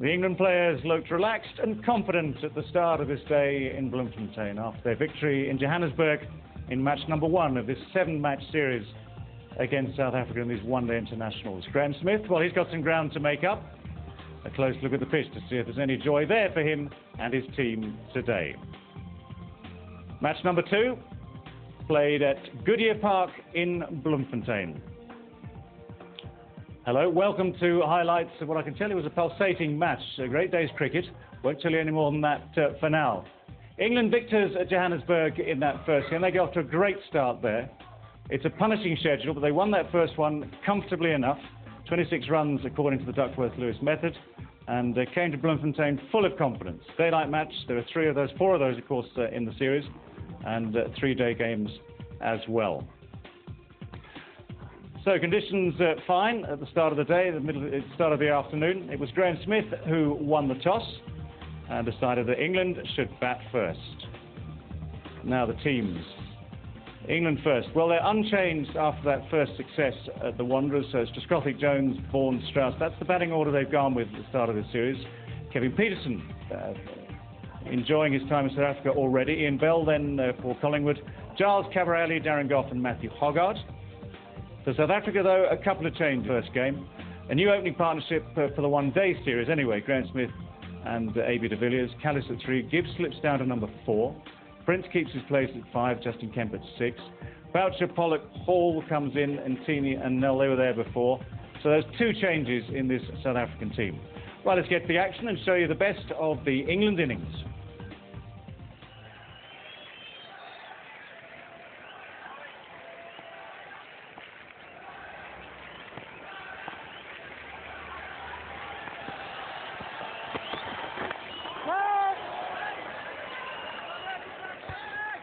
The England players looked relaxed and confident at the start of this day in Bloemfontein after their victory in Johannesburg in match number 1 of this 7-match series against South Africa in these one-day internationals. Graeme Smith, well, he's got some ground to make up. A close look at the pitch to see if there's any joy there for him and his team today. Match number 2, played at Goodyear Park in Bloemfontein. Hello, welcome to highlights of what I can tell you was a pulsating match. A great day's cricket. Won't tell you any more than that for now. England victors at Johannesburg in that first game. They got off to a great start there. It's a punishing schedule, but they won that first one comfortably enough. 26 runs according to the Duckworth-Lewis method, and came to Bloemfontein full of confidence. Daylight match, there are 4 of those of course in the series, and 3-day games as well. So conditions fine at the start of the day, the start of the afternoon. It was Graeme Smith who won the toss and decided that England should bat first. Now the teams. England first. Well, they're unchanged after that first success at the Wanderers. So it's Trescothick, Jones, Vaughan, Strauss. That's the batting order they've gone with at the start of this series. Kevin Pietersen enjoying his time in South Africa already. Ian Bell then for Collingwood. Giles Cavarilli, Darren Gough and Matthew Hoggard. For South Africa, though, a couple of changes first game. A new opening partnership for the one-day series anyway. Graeme Smith and A.B. de Villiers. Callis at 3. Gibbs slips down to number 4. Prince keeps his place at 5, Justin Kemp at 6. Boucher, Pollock, Hall comes in, and Tini and Nell, they were there before. So there's 2 changes in this South African team. Right, let's get to the action and show you the best of the England innings.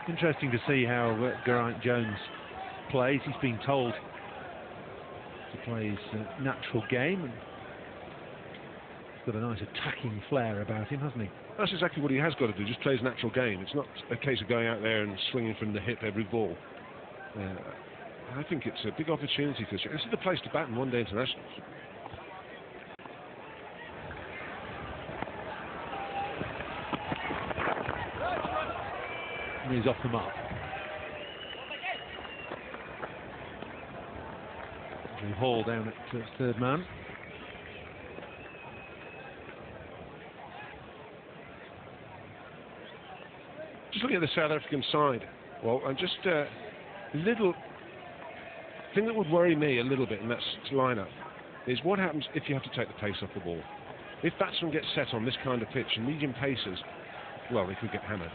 Interesting to see how Geraint Jones plays. He's been told to play his natural game, and he's got a nice attacking flair about him, hasn't he? That's exactly what he has got to do, just play his natural game. It's not a case of going out there and swinging from the hip every ball. I think it's a big opportunity for this. This is the place to bat in one-day internationals. He's off the mark. Andrew Hall down at third man. Just looking at the South African side, well, I'm just little thing that would worry me a little bit in that lineup is what happens if you have to take the pace off the ball. If batsmen get set on this kind of pitch and medium paces, well, they could get hammered.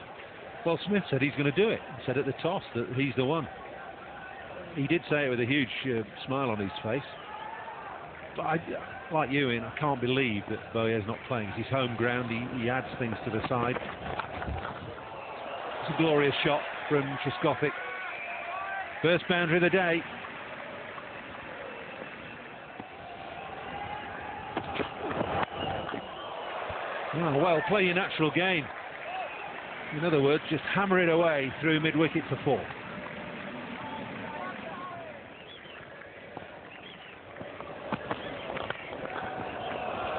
Well, Smith said he's going to do it. He said at the toss that he's the one. He did say it with a huge smile on his face. But like you, Ian, I can't believe that Bowyer is not playing. It's his home ground. He adds things to the side. It's a glorious shot from Trescothick. First boundary of the day. Oh, well, play your natural game. In other words, just hammer it away through mid-wicket for 4.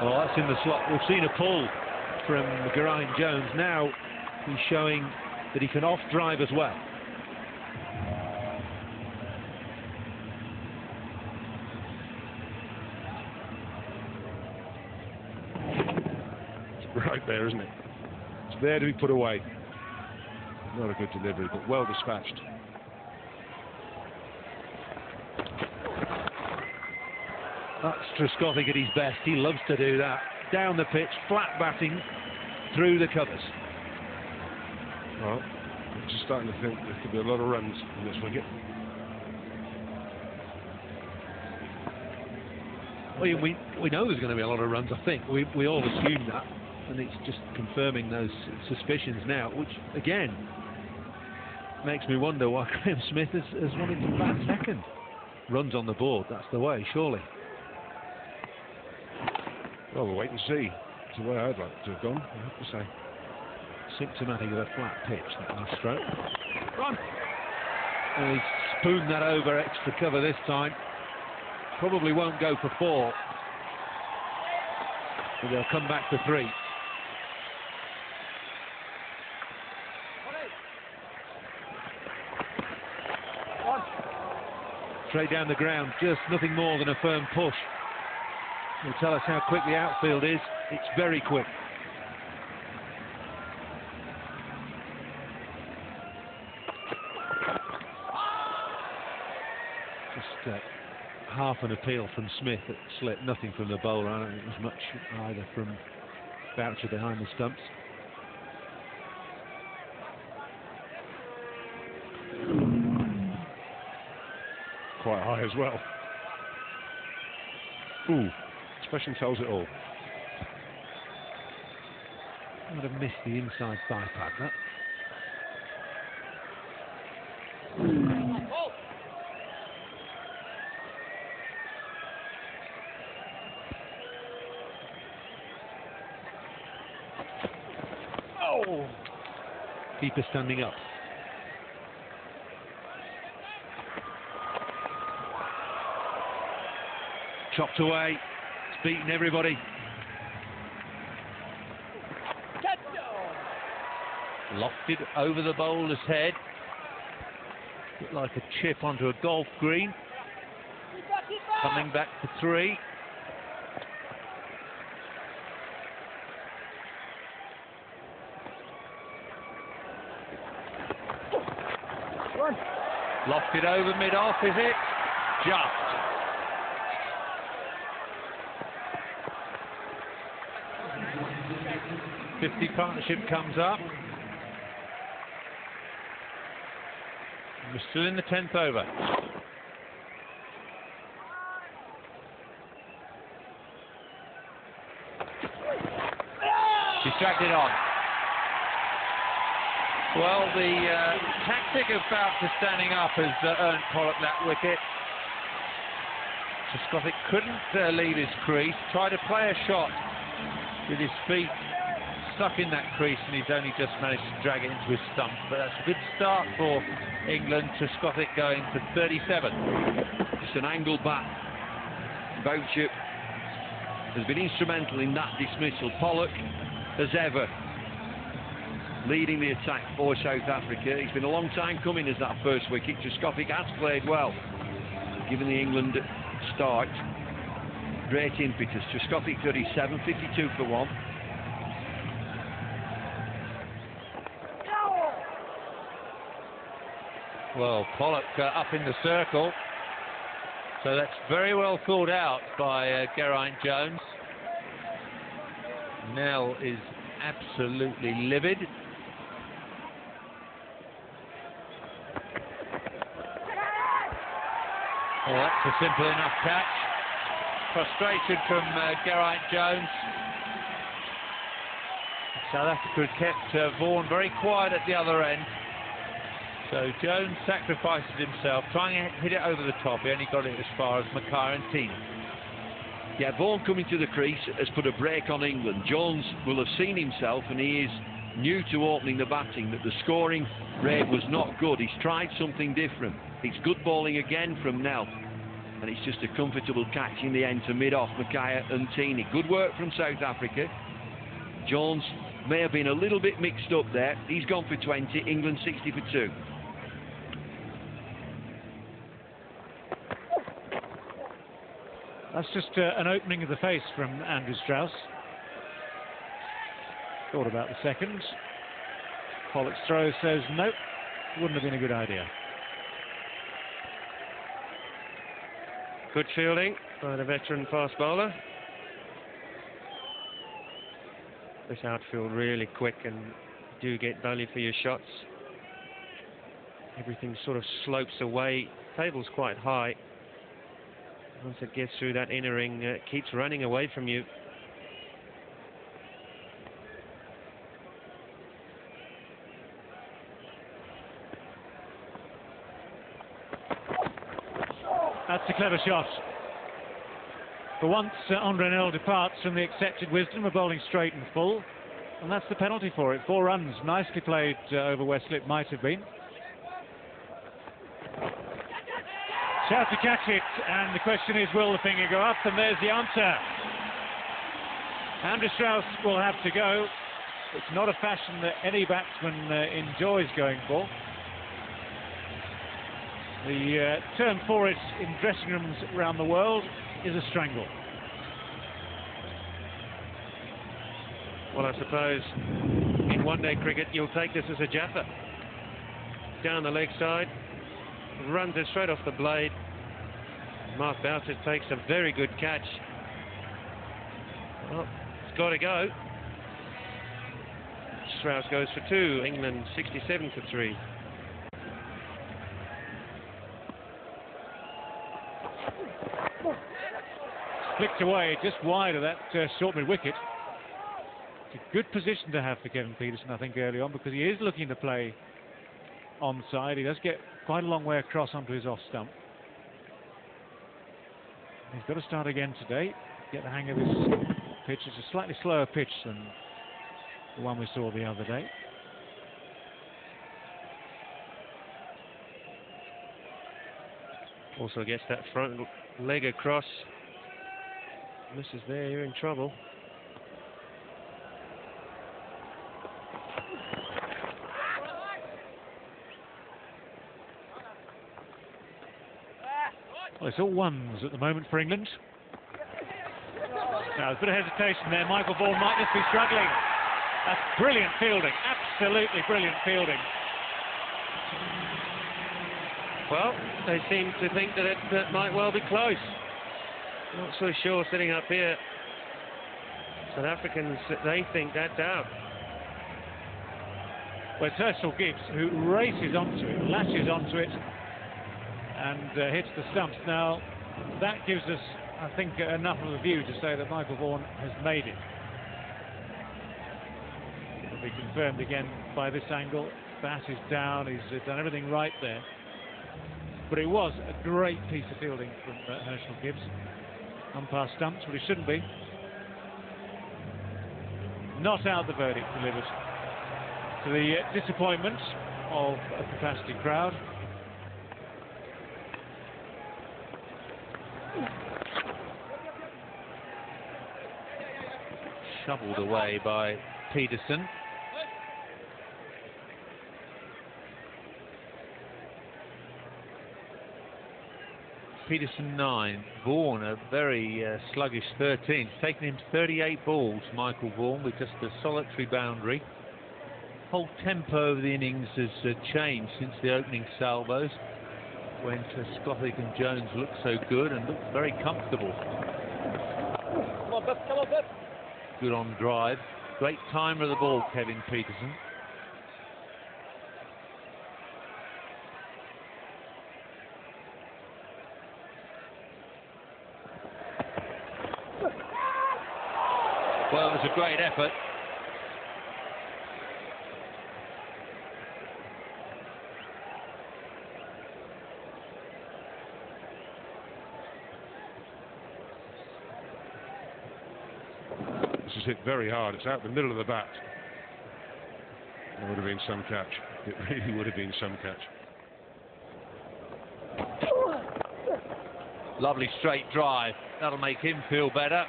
Oh, that's in the slot. We've seen a pull from Geraint Jones. Now he's showing that he can off-drive as well. It's right there, isn't it? It's there to be put away. Not a good delivery, but well dispatched. That's Trescothick at his best. He loves to do that. Down the pitch, flat batting through the covers. Well, I'm just starting to think there could be a lot of runs in this wicket. Well, we know there's going to be a lot of runs, I think. We all assume that. And it's just confirming those suspicions now, which, again, makes me wonder why Graeme Smith has wanted to bat second. Runs on the board, that's the way, surely. Well, we'll wait and see. It's the way I'd like to have gone, I have to say. Symptomatic of a flat pitch, that last stroke. Run! And he's spooned that over extra cover this time. Probably won't go for 4. But they'll come back for 3. Straight down the ground, just nothing more than a firm push. Will tell us how quick the outfield is. It's very quick. Just half an appeal from Smith at slip, nothing from the bowler. I don't think it was much either from Boucher behind the stumps. Quite high as well. Ooh, expression tells it all. Would have missed the inside thigh pad, that. Oh! Keeper standing up. Chopped away. It's beaten everybody. Lofted over the bowler's head. Bit like a chip onto a golf green. Coming back for 3. Lofted over mid-off, is it? Just. .50 partnership comes up. We're still in the 10th over. He's dragged it on. Well, the tactic of Boucher standing up has earned Pollock that wicket. Trescothick couldn't leave his crease, tried to play a shot with his feet stuck in that crease, and he's only just managed to drag it into his stump. But that's a good start for England. Trescothick going for 37. Just an angle back. Boucher has been instrumental in that dismissal. Pollock, as ever, leading the attack for South Africa. It's been a long time coming as that first wicket. Trescothick has played well, given the England start. Great impetus. Trescothick 37, 52 for 1. Well, Pollock up in the circle. So that's very well thought out by Geraint Jones. Nell is absolutely livid. Well, that's a simple enough catch. Frustration from Geraint Jones. South Africa kept Vaughan very quiet at the other end. So Jones sacrifices himself, trying to hit it over the top. He only got it as far as Mackay and Team. Yeah, Vaughan coming to the crease has put a break on England. Jones will have seen himself, and he is new to opening the batting, that the scoring rate was not good. He's tried something different. It's good bowling again from Nell, and it's just a comfortable catch in the end to mid-off Mackay and Teeny. Good work from South Africa. Jones may have been a little bit mixed up there. He's gone for 20, England 60 for 2. That's just an opening of the face from Andrew Strauss. Thought about the second. Pollock's throw says nope, wouldn't have been a good idea. Good fielding by the veteran fast bowler. This outfield really quick, and do get value for your shots. Everything sort of slopes away. Table's quite high. Once it gets through that inner ring, it keeps running away from you. That's a clever shot. For once, Andre Nell departs from the accepted wisdom of bowling straight and full, and that's the penalty for it. 4 runs, nicely played over Westlip, might have been. Shout to catch it, and the question is, will the finger go up? And there's the answer. Andrew Strauss will have to go. It's not a fashion that any batsman enjoys going for. The term for it in dressing rooms around the world is a strangle. Well, I suppose in one-day cricket you'll take this as a jaffa. Down the leg side, runs it straight off the blade. Mark Boucher takes a very good catch. Well, it's got to go. Strauss goes for 2. England 67 for 3. Flicked away just wide of that short mid-wicket. It's a good position to have for Kevin Pietersen, I think, early on, because he is looking to play onside. He does get quite a long way across onto his off stump. He's got to start again today, get the hang of this pitch. It's a slightly slower pitch than the one we saw the other day. Also gets that front leg across. Misses there, you're in trouble. Well, it's all ones at the moment for England. Now, there's a bit of hesitation there. Michael Vaughan might just be struggling. That's brilliant fielding, absolutely brilliant fielding. Well, they seem to think that it might well be close. Not so sure sitting up here. South Africans, they think that's out. Well, it's Herschel Gibbs who races onto it, latches onto it, and hits the stumps. Now, that gives us, I think, enough of a view to say that Michael Vaughan has made it. It'll be confirmed again by this angle. Bat is down, he's done everything right there. But it was a great piece of fielding from Herschel Gibbs. Umpire stumps, but he shouldn't be. Not out the verdict delivered, to the disappointment of a capacity crowd. Shoveled away by Pietersen. Pietersen 9, Vaughan a very sluggish 13. It's taken him 38 balls, Michael Vaughan, with just a solitary boundary. Whole tempo of the innings has changed since the opening salvos, when Scottick and Jones looked so good and looked very comfortable. Come on, Biff, come on, Biff. Good on drive. Great timer of the ball, Kevin Pietersen. Well, it was a great effort. This is hit very hard. It's out the middle of the bat. It would have been some catch. It really would have been some catch. Lovely straight drive. That'll make him feel better.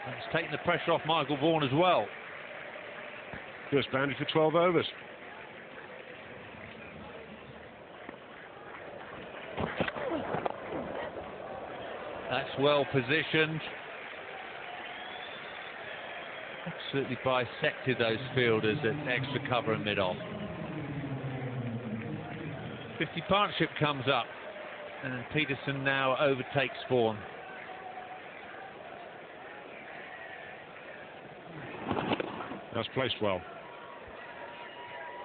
And it's taken the pressure off Michael Vaughan as well. First boundary for 12 overs. That's well positioned. Absolutely bisected those fielders at extra cover and mid-off. 50 partnership comes up, and Pietersen now overtakes Vaughan. That's placed well.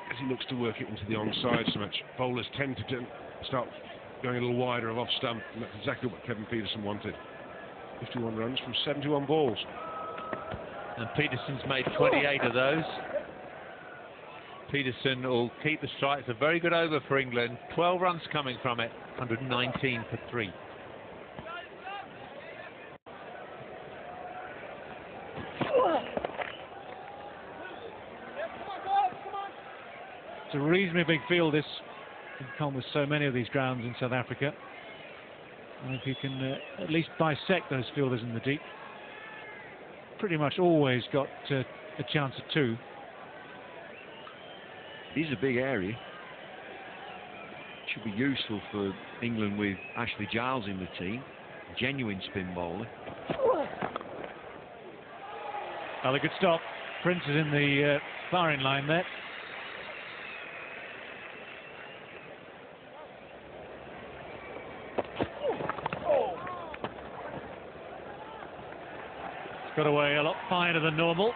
As he looks to work it into the onside so much. Bowlers tend to start going a little wider of off stump, and that's exactly what Kevin Pietersen wanted. 51 runs from 71 balls. And Pietersen's made 28 of those. Pietersen will keep the strike. It's a very good over for England. 12 runs coming from it. 119 for 3. It's a reasonably big field, this, in common with so many of these grounds in South Africa. And if you can at least bisect those fielders in the deep. pretty much always got a chance at 2. He's a big area. Should be useful for England with Ashley Giles in the team. Genuine spin bowler. Another good stop. Prince is in the firing line there. It's got away a lot finer than normal.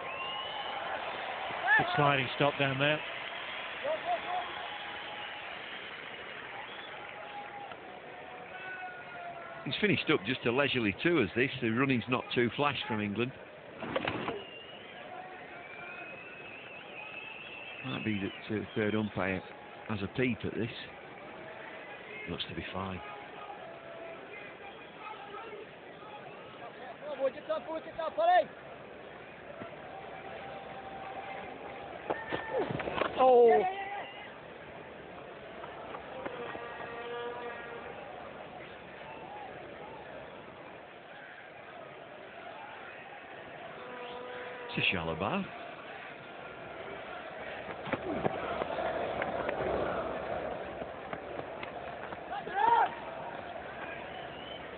Good sliding stop down there. He's finished up just a leisurely 2 as this. The running's not too flash from England. Might be that third umpire has a peep at this. Looks to be fine. Oh! It's a shallow bath.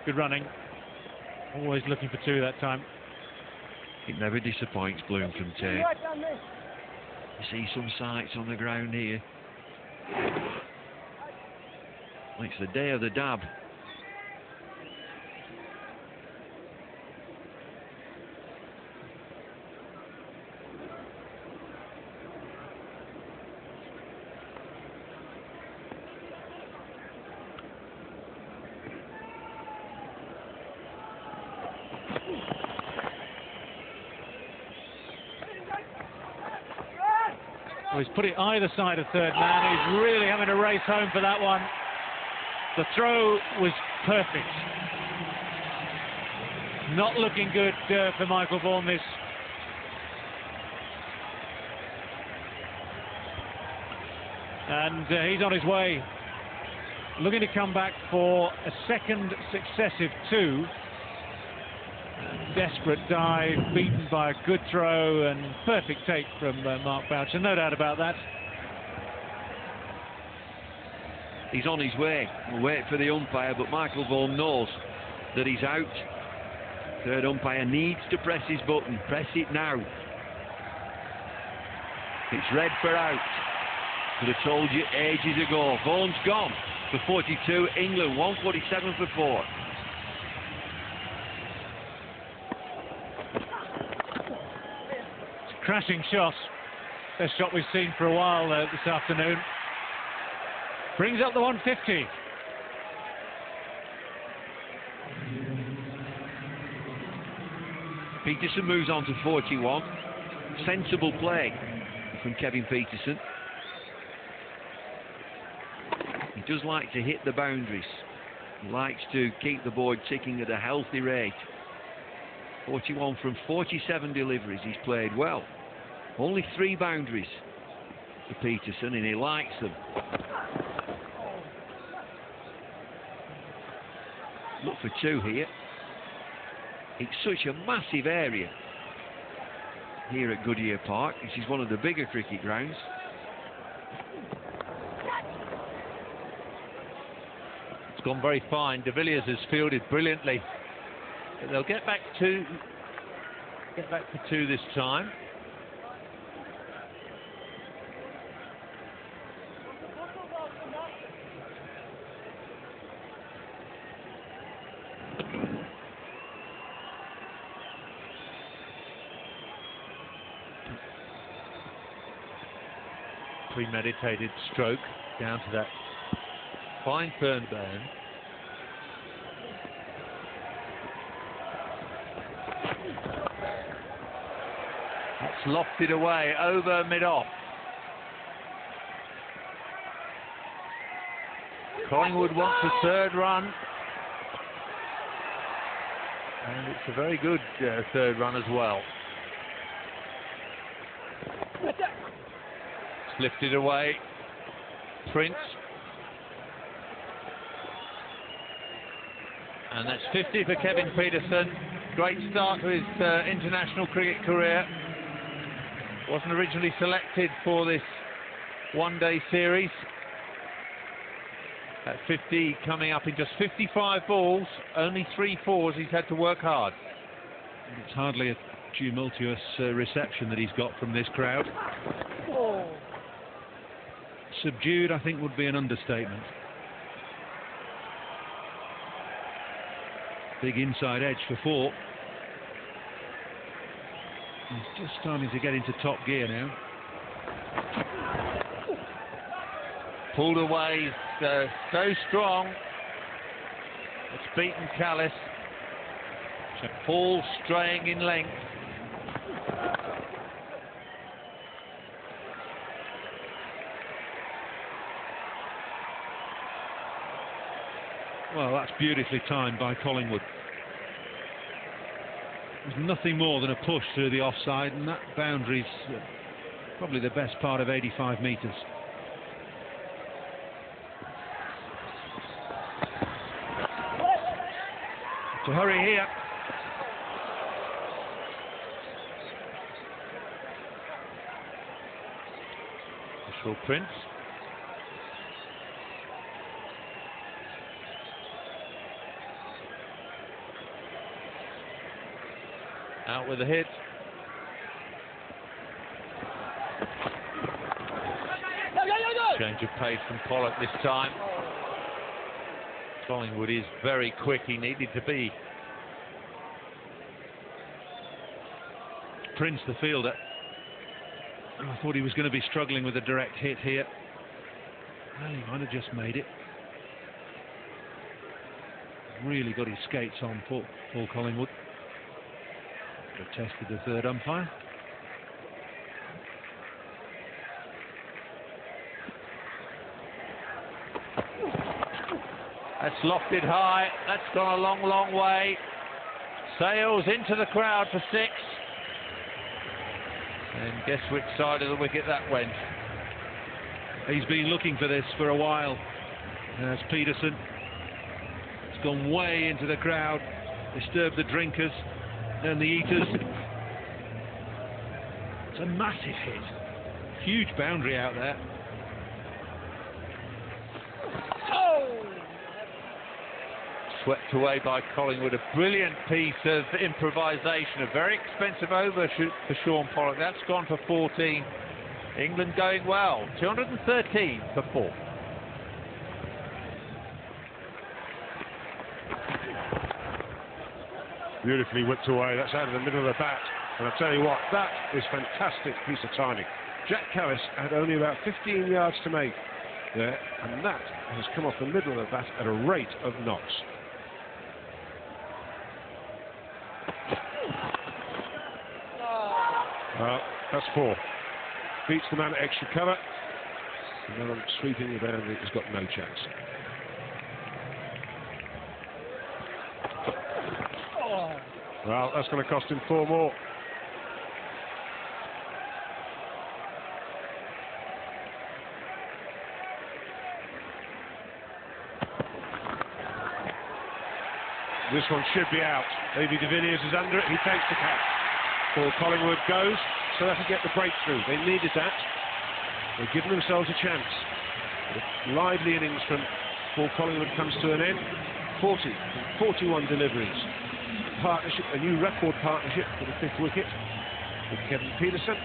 Good running. Always looking for 2 that time. It never disappoints Bloom from tape. You see some sights on the ground here. It's the day of the dab. Well, he's put it either side of third man. He's really having to race home for that one. The throw was perfect. Not looking good for Michael Vaughan, this. And he's on his way. Looking to come back for a second successive 2. Desperate dive, beaten by a good throw, and perfect take from Mark Boucher, no doubt about that. He's on his way. We'll wait for the umpire, but Michael Vaughan knows that he's out. Third umpire needs to press his button. Press it now. It's red for out. Could have told you ages ago. Vaughan's gone for 42. England 147 for 4. Crashing shot. Best shot we've seen for a while this afternoon. Brings up the 150. Peterson moves on to 41. Sensible play from Kevin Peterson. He does like to hit the boundaries. He likes to keep the board ticking at a healthy rate. 41 from 47 deliveries. He's played well. Only 3 boundaries for Peterson, and he likes them. Look for 2 here. It's such a massive area here at Goodyear Park. This is one of the bigger cricket grounds. It's gone very fine. De Villiers has fielded brilliantly. But they'll get back for 2 this time. Premeditated stroke down to that fine firm burn. That's lofted away over mid-off. Collingwood wants a 3rd run. And it's a very good 3rd run as well. It's lifted away. Prince. And that's 50 for Kevin Peterson. Great start to his international cricket career. Wasn't originally selected for this one-day series. At 50, coming up in just 55 balls, only 3 fours. He's had to work hard. It's hardly a tumultuous reception that he's got from this crowd. Subdued, I think, would be an understatement. Big inside edge for 4. He's just starting to get into top gear now. Pulled away, so strong. It's beaten Kallis. Paul straying in length. Well, that's beautifully timed by Collingwood. There's nothing more than a push through the offside, and that boundary's probably the best part of 85 metres. To hurry here. Shaw Prince. Out with a hit. Change of pace from Pollock this time. Collingwood is very quick. He needed to be. Prince, the fielder. I thought he was going to be struggling with a direct hit here. Well, he might have just made it. Really got his skates on, Paul Collingwood. Protested the third umpire. That's lofted high. That's gone a long, long way. Sails into the crowd for 6. And guess which side of the wicket that went. He's been looking for this for a while. As Peterson. It's gone way into the crowd. Disturbed the drinkers and the eaters. It's a massive hit. Huge boundary out there. Swept away by Collingwood. A brilliant piece of improvisation. A very expensive over for Shaun Pollock. That's gone for 14. England going well. 213 for 4. Beautifully whipped away. That's out of the middle of the bat. And I'll tell you what, that is fantastic piece of timing. Jack Kallis had only about 15 yards to make there, and that has come off the middle of the bat at a rate of knots. Well, that's 4. Beats the man at extra cover. And then sweeping the boundary has got no chance. Well, that's going to cost him 4 more. This one should be out. A.B. de Villiers is under it. He takes the catch. Paul Collingwood goes, so they can get the breakthrough. They needed that. They've given themselves a chance. The lively innings from Paul Collingwood comes to an end. 40 and 41 deliveries. Partnership, a new record partnership for the 5th wicket with Kevin Peterson.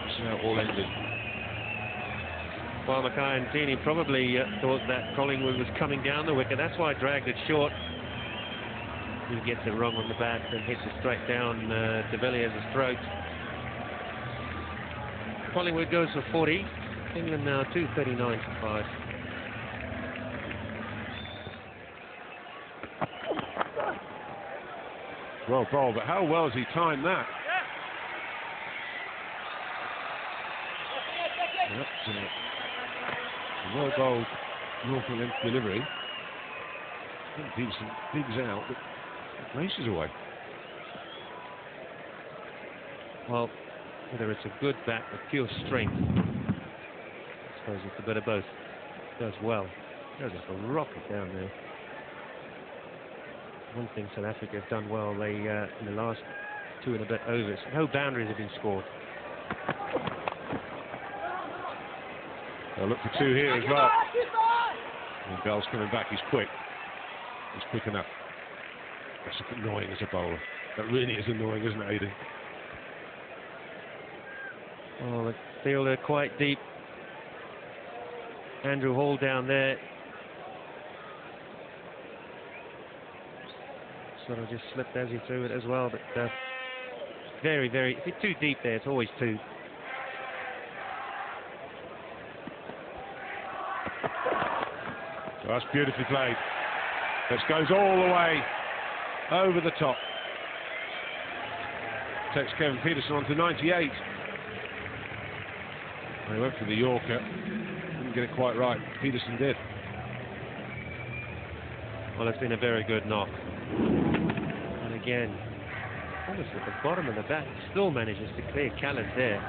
This is how it all ended. Well, Mackay and Deeney probably thought that Collingwood was coming down the wicket. That's why I dragged it short. He gets it wrong on the bat and hits it straight down de Villiers' throat. Collingwood goes for 40. England now 239 for 5. Well bowled, but how well has he timed that? That's a well bowled Norfolk length delivery. Peterson digs out, but races away. Well, whether it's a good bat with pure strength, I suppose it's a bit of both. Does well. There's like a rocket down there. one thing South Africa have done well. They in the last 2 and a bit overs, no boundaries have been scored. They'll look for 2 here as well. And Bell's coming back. He's quick. He's quick enough. That's annoying as a bowler. That really is annoying, isn't it, Aidan? Oh, the fielder quite deep. Andrew Hall down there. Sort of just slipped as he threw it as well, but very, very, if you're too deep there, it's always 2. So that's beautifully played. This goes all the way over the top. Takes Kevin Pietersen on to 98. He went for the Yorker. Didn't get it quite right. Pietersen did. Well, it's been a very good knock. And again, almost at the bottom of the bat, still manages to clear Callan there.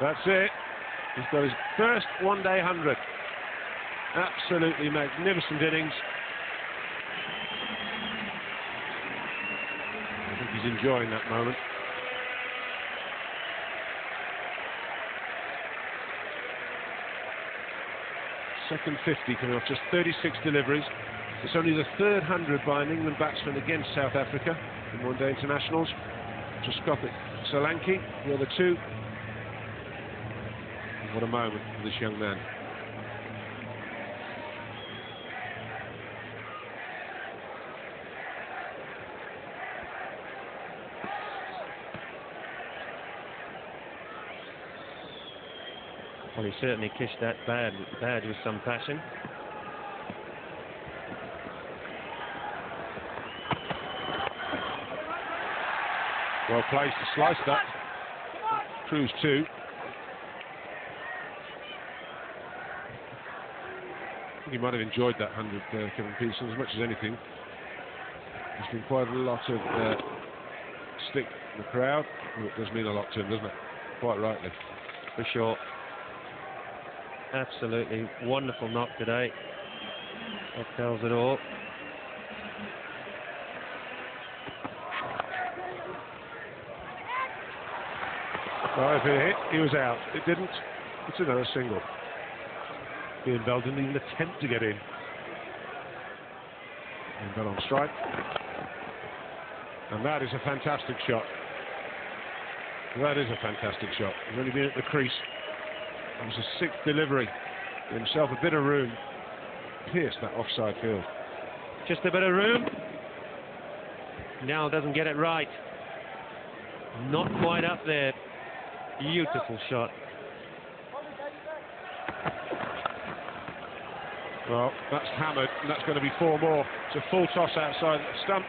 That's it. He's got his first one-day 100. Absolutely magnificent innings. I think he's enjoying that moment. Second 50 coming off just 36 deliveries. It's only the 3rd 100 by an England batsman against South Africa in one-day internationals. Jaskopit Solanke, the other 2. What a moment for this young man. Well, he certainly kissed that badge with some passion. Well placed to slice that. Cruise 2. I think he might have enjoyed that 100, Kevin Pietersen, as much as anything. There's been quite a lot of stick in the crowd. Well, it does mean a lot to him, doesn't it? Quite rightly. For sure. Absolutely wonderful knock today. That tells it all. Well, if it hit, he was out. It didn't. It's another single. Ian Bell didn't even attempt to get in. Ian Bell on strike. And that is a fantastic shot. That is a fantastic shot. He's only been at the crease. It was a 6th delivery. Gave himself a bit of room. Pierced that offside field. Just a bit of room. Now doesn't get it right. Not quite up there. Beautiful shot. Well, that's hammered, and that's going to be 4 more. It's a full toss outside the stump.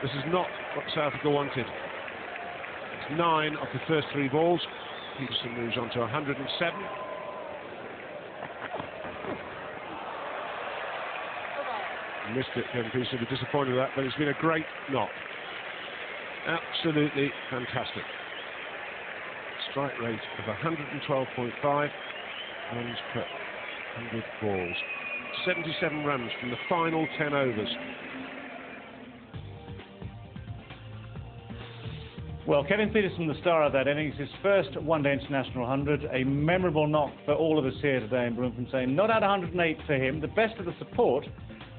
This is not what South Africa wanted. It's 9 of the first 3 balls. Pietersen moves on to 107. Missed it, Kevin Pietersen, be disappointed with that, but it's been a great knock. Absolutely fantastic. Strike rate of 112.5 runs per 100 balls. 77 runs from the final 10 overs. Well, Kevin Pietersen, the star of that innings, his first one-day international 100, a memorable knock for all of us here today in Bloemfontein. Not at 108 for him. The best of the support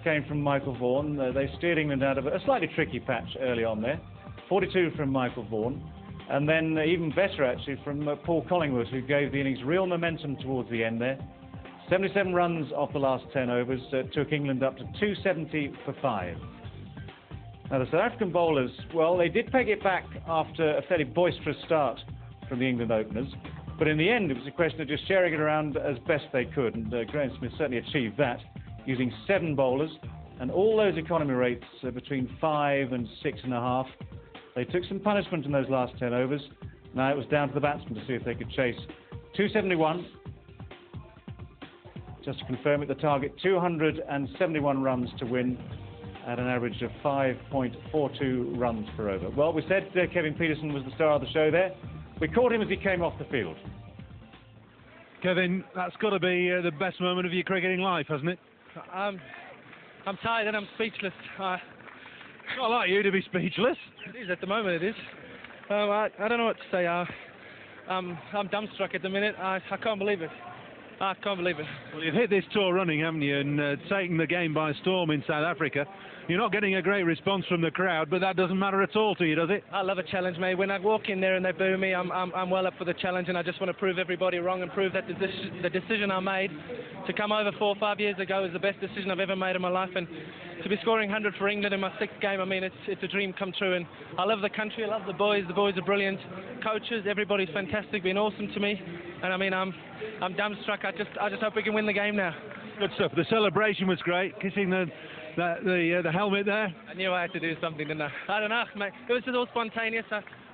came from Michael Vaughan. They steered England out of a slightly tricky patch early on there. 42 from Michael Vaughan. And then even better, actually, from Paul Collingwood, who gave the innings real momentum towards the end there. 77 runs off the last 10 overs took England up to 270 for 5. Now, the South African bowlers, well, they did peg it back after a fairly boisterous start from the England openers. But in the end, it was a question of just sharing it around as best they could. And Graeme Smith certainly achieved that, using 7 bowlers. And all those economy rates between 5 and 6.5. They took some punishment in those last 10 overs. Now it was down to the batsmen to see if they could chase 271. Just to confirm it, the target 271 runs to win at an average of 5.42 runs per over. Well, we said Kevin Pietersen was the star of the show there. We caught him as he came off the field. Kevin, that's got to be the best moment of your cricketing life, hasn't it? I'm tired and I'm speechless. Not like you to be speechless. It is at the moment. It is. I don't know what to say. I'm dumbstruck at the minute. I can't believe it. I can't believe it. Well, you've hit this tour running, haven't you, and taken the game by storm in South Africa. You're not getting a great response from the crowd, but that doesn't matter at all to you, does it? I love a challenge, mate. When I walk in there and they boo me, I'm well up for the challenge, and I just want to prove everybody wrong and prove that the decision I made to come over 4 or 5 years ago is the best decision I've ever made in my life. And to be scoring 100 for England in my 6th game, I mean, it's a dream come true. And I love the country, I love the boys. The boys are brilliant. Coaches, everybody's fantastic, been awesome to me. And I mean, I'm dumbstruck. I just hope we can win the game now. Good stuff. The celebration was great, kissing the helmet there. I knew I had to do something, didn't I? I don't know, mate. It was just all spontaneous.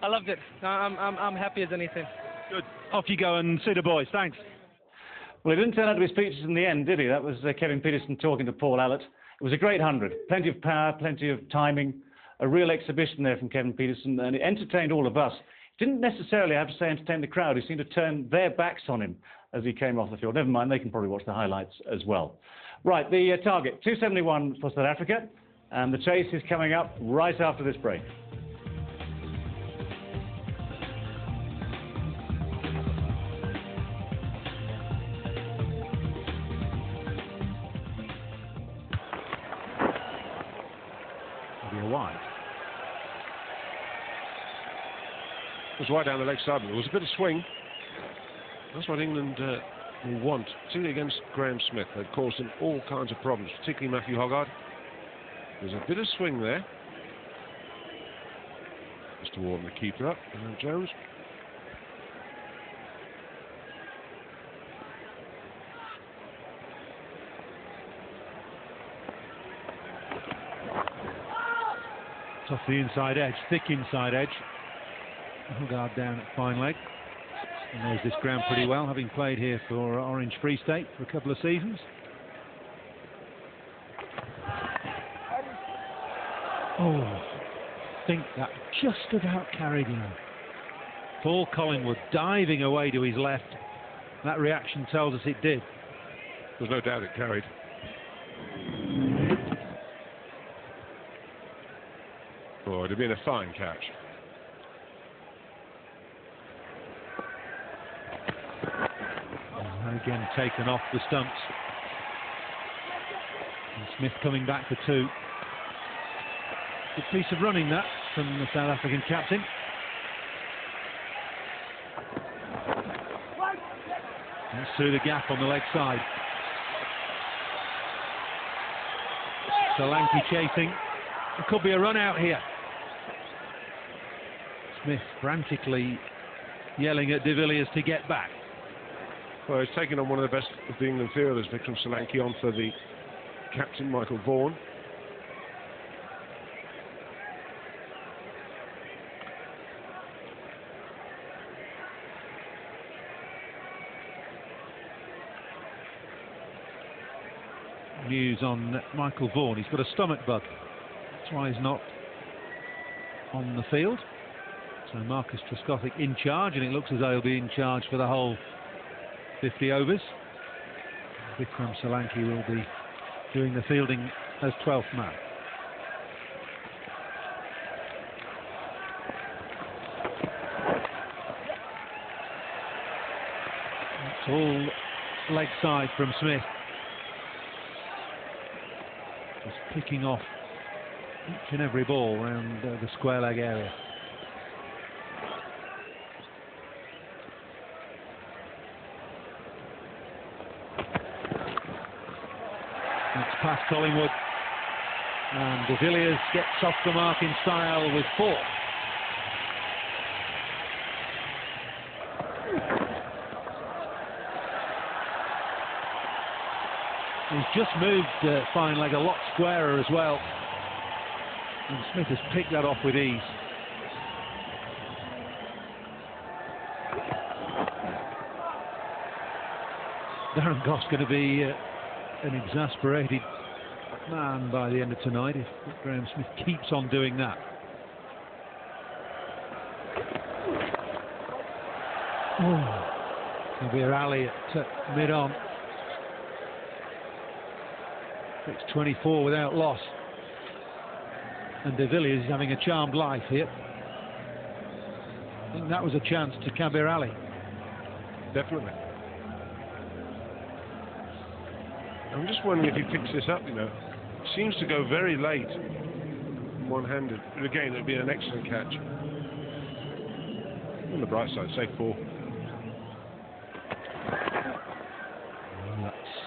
I loved it. I'm happy as anything. Good. Off you go and see the boys. Thanks. Well, he didn't turn out to be speechless in the end, did he? That was Kevin Pietersen talking to Paul Allott. It was a great 100. Plenty of power, plenty of timing. A real exhibition there from Kevin Pietersen, and it entertained all of us. Didn't necessarily, I have to say, entertain the crowd, who seemed to turn their backs on him as he came off the field. Never mind, they can probably watch the highlights as well. Right, the target, 271 for South Africa, and the chase is coming up right after this break. It'll be a wide. It was right down the leg side. There was a bit of swing. That's what England will want, particularly against Graham Smith. They've caused him all kinds of problems, particularly Matthew Hoggard. There's a bit of swing there. Mr. Warden, the keeper up, and then Jones. It's off the inside edge, thick inside edge. Hoggard down at fine leg. He knows this ground pretty well, having played here for Orange Free State for a couple of seasons. Oh, I think that just about carried him. Paul Collingwood diving away to his left. That reaction tells us it did. There's no doubt it carried. Oh, it'd have been a fine catch. Again taken off the stumps. And Smith coming back for 2. Good piece of running that from the South African captain. That's through the gap on the leg side. Solanke chasing. There could be a run out here. Smith frantically yelling at de Villiers to get back. Well, he's taken on one of the best of the England fielders, Vikram Solanke, on for the captain, Michael Vaughan. News on Michael Vaughan. He's got a stomach bug. That's why he's not on the field. So Marcus Trescothick in charge, and it looks as though he'll be in charge for the whole 50 overs. Vikram Solanke will be doing the fielding as 12th man. It's all leg side from Smith. Just picking off each and every ball around the square leg area. It's past Collingwood, and de Villiers gets off the mark in style with 4. He's just moved fine leg a lot squarer as well, and Smith has picked that off with ease. Darren Goff's going to be an exasperated man by the end of tonight if Graham Smith keeps on doing that. Oh, there'll be a rally at mid-on. It's 24 without loss. And De Villiers is having a charmed life here. I think that was a chance to Kabir Ali. Definitely. I'm just wondering if he picks this up, you know. Seems to go very late, one-handed. But again, it would be an excellent catch. On the bright side, say 4.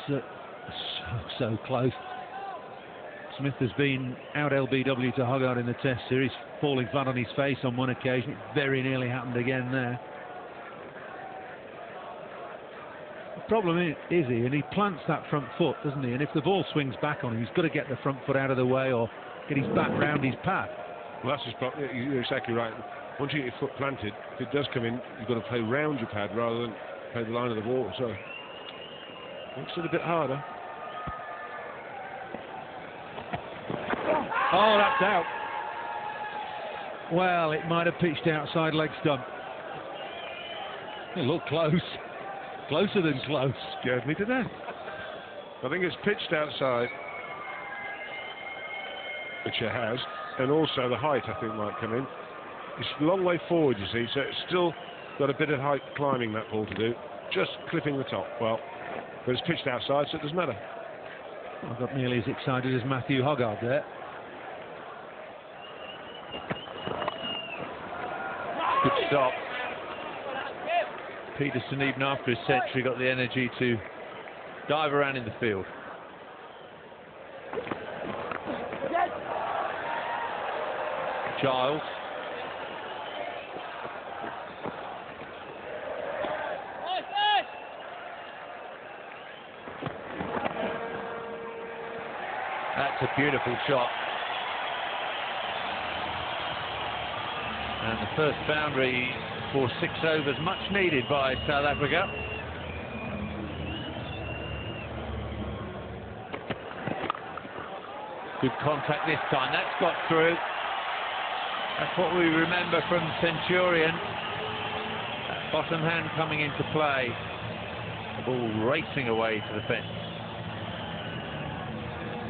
That's so close. Smith has been out LBW to Hoggard in the Test series, falling flat on his face on one occasion. It very nearly happened again there. The problem is he plants that front foot, doesn't he? And if the ball swings back on him, he's got to get the front foot out of the way or get his back round his pad. Well, that's his problem. You're exactly right. Once you get your foot planted, if it does come in, you've got to play round your pad rather than play the line of the ball. So makes it a bit harder. Oh, that's out. Well, it might have pitched outside leg stump. It looked close. Closer than close. Scared me to death. I think it's pitched outside, which it has, and also the height, I think, might come in. It's a long way forward, you see, so it's still got a bit of height climbing that ball to do. Just clipping the top. Well, but it's pitched outside, so it doesn't matter. I got nearly as excited as Matthew Hoggard there. Good stop. Peterson, even after his century, got the energy to dive around in the field. Giles. That's a beautiful shot. And the first boundary for 6 overs, much needed by South Africa. Good contact this time, that's got through. That's what we remember from Centurion. That bottom hand coming into play. The ball racing away to the fence.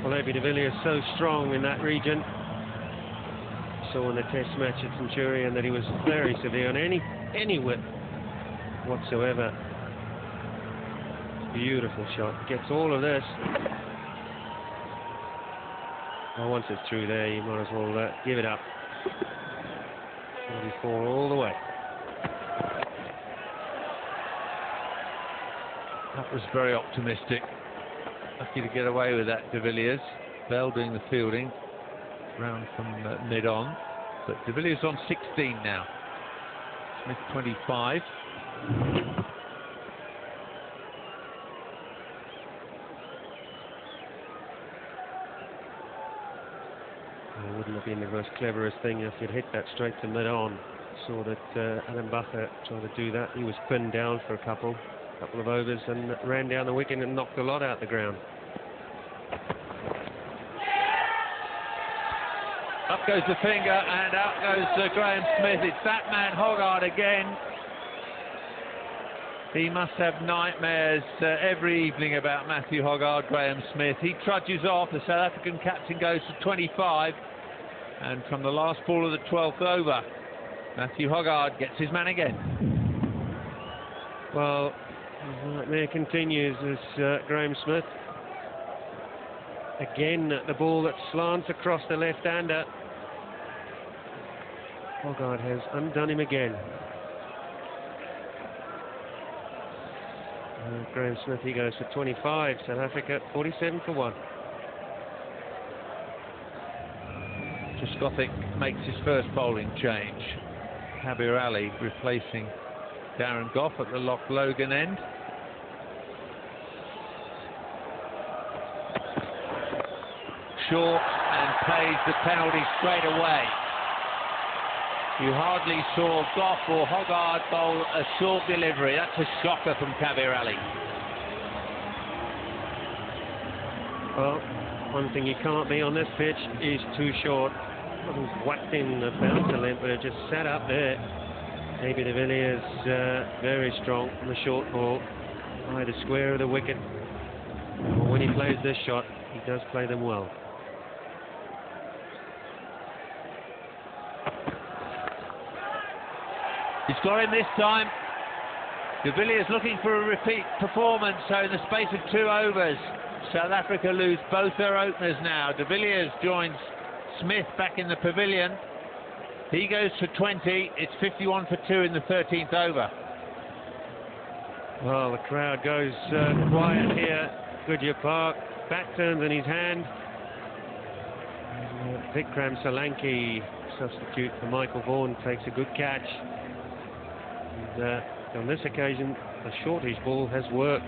Well, AB de Villiers is so strong in that region. Saw in the Test match at Centurion that he was very severe on any whip whatsoever. Beautiful shot. Gets all of this. Well, once it's through there, you might as well give it up. 44 all the way. That was very optimistic. Lucky to get away with that, de Villiers. Bell doing the fielding. Round from mid-on. But de Villiers on 16 now. Smith 25. It wouldn't have been the most cleverest thing if you'd hit that straight to mid-on. Saw that Alan Bacher tried to do that. He was pinned down for a couple of overs and ran down the wicket and knocked a lot out the ground. Up goes the finger and out goes Graham Smith. It's that man Hoggard again. He must have nightmares every evening about Matthew Hoggard, Graham Smith. He trudges off. The South African captain goes to 25. And from the last ball of the 12th over, Matthew Hoggard gets his man again. Well, the nightmare continues as Graham Smith. Again, the ball that slants across the left-hander. Hoggard has undone him again. Graham Smith, he goes for 25. South Africa, 47 for 1. Trescothick makes his first bowling change. Kabir Ali replacing Darren Gough at the Loch Logan end. Short and pays the penalty straight away. You hardly saw Gough or Hoggard bowl a short delivery. That's a shocker from Kabir Ali. Well, one thing you can't be on this pitch is too short. Wasn't whacked in the bouncer length, but it just sat up there. AB de Villiers very strong on the short ball. By the square of the wicket. When he he plays this shot, he does play them well. He's got him this time. De Villiers looking for a repeat performance, so in the space of 2 overs, South Africa lose both their openers now. De Villiers joins Smith back in the pavilion. He goes for 20. It's 51 for 2 in the 13th over. Well, the crowd goes quiet here. Goodyear Park, back turns in his hand. Vikram Solanki, substitute for Michael Vaughan, takes a good catch. And, on this occasion, the shortish ball has worked.